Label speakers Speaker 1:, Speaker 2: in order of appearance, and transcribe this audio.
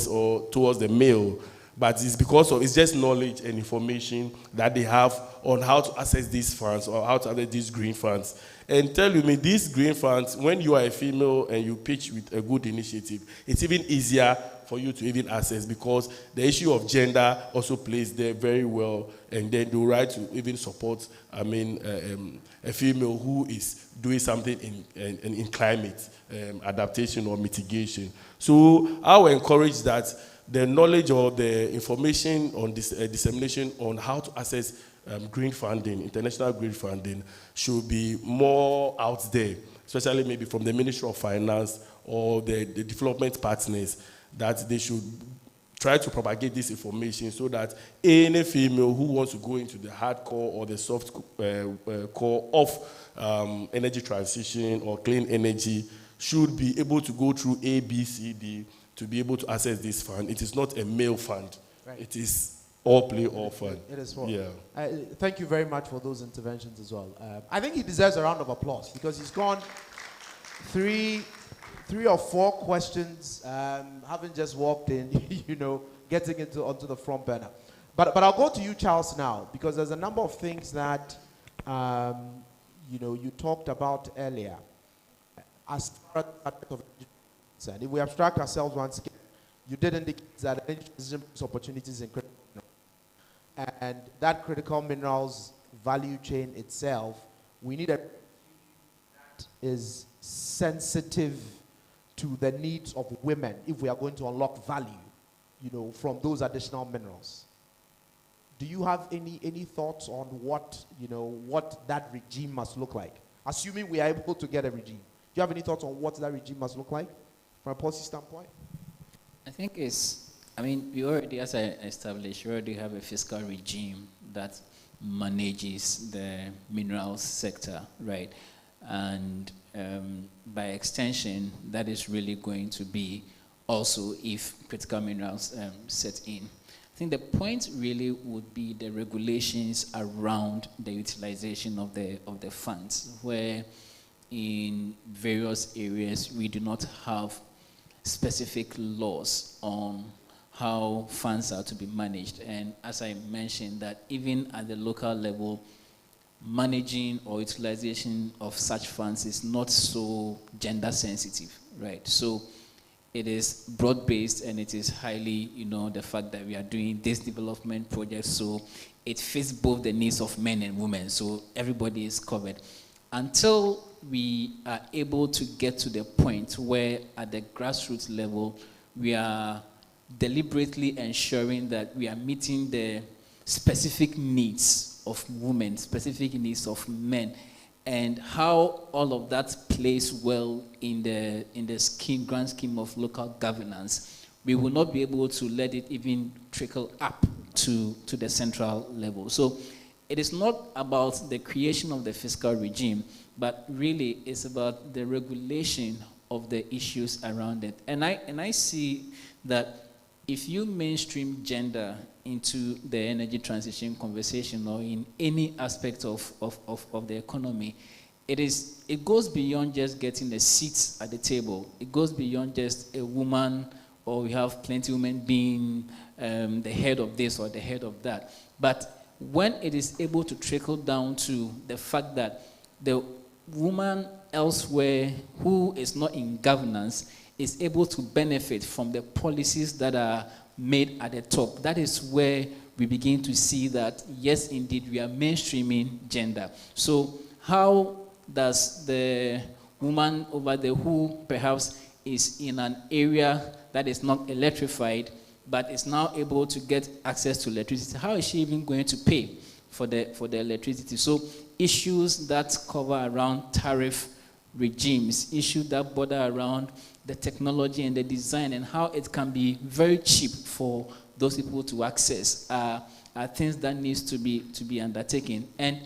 Speaker 1: or towards the male, but it's just knowledge and information that they have on how to access these funds or how to access these green funds. And tell me, these green funds, when you are a female and you pitch with a good initiative, it's even easier for you to even access, because the issue of gender also plays there very well, and then the right to even support, a female who is doing something in climate adaptation or mitigation. So I will encourage that the knowledge or the information on this dissemination on how to access green funding, international green funding, should be more out there, especially maybe from the Ministry of Finance or the development partners, that they should try to propagate this information so that any female who wants to go into the hardcore or the soft core of energy transition or clean energy should be able to go through A, B, C, D to be able to access this fund. It is not a male fund. Right. It is all play, all fun.
Speaker 2: It is fun.
Speaker 1: Yeah.
Speaker 2: Thank you very much for those interventions as well. I think he deserves a round of applause because he's gone three or four questions, having just walked in, getting onto the front burner. But I'll go to you, Charles, now, because there's a number of things that you talked about earlier. As far as if we abstract ourselves once again, you did indicate that energy transition opportunities in critical minerals, and that critical minerals value chain itself, we need a that is sensitive to the needs of women if we are going to unlock value, from those additional minerals. Do you have any thoughts on what that regime must look like? Assuming we are able to get a regime. Do you have any thoughts on what that regime must look like from a policy standpoint?
Speaker 3: I think we already, as I established, we already have a fiscal regime that manages the minerals sector, right? And by extension, that is really going to be also if critical minerals set in. I think the point really would be the regulations around the utilization of the funds, where in various areas we do not have specific laws on how funds are to be managed. And as I mentioned, that even at the local level, managing or utilization of such funds is not so gender sensitive, right? So it is broad-based, and it is highly, the fact that we are doing this development project, so it fits both the needs of men and women, so everybody is covered. Until we are able to get to the point where at the grassroots level, we are deliberately ensuring that we are meeting the specific needs of women, specific needs of men, and how all of that plays well in the grand scheme of local governance, we will not be able to let it even trickle up to the central level. So it is not about the creation of the fiscal regime, but really it's about the regulation of the issues around it. And I see that if you mainstream gender into the energy transition conversation or in any aspect of the economy, it goes beyond just getting a seat at the table. It goes beyond just a woman, or we have plenty of women being the head of this or the head of that. But when it is able to trickle down to the fact that the woman elsewhere who is not in governance is able to benefit from the policies that are made at the top, that is where we begin to see that, yes, indeed, we are mainstreaming gender. So how does the woman over there who perhaps is in an area that is not electrified but is now able to get access to electricity, how is she even going to pay for the electricity? So issues that cover around tariff regimes, issues that border around the technology and the design and how it can be very cheap for those people to access are things that needs to be undertaken. And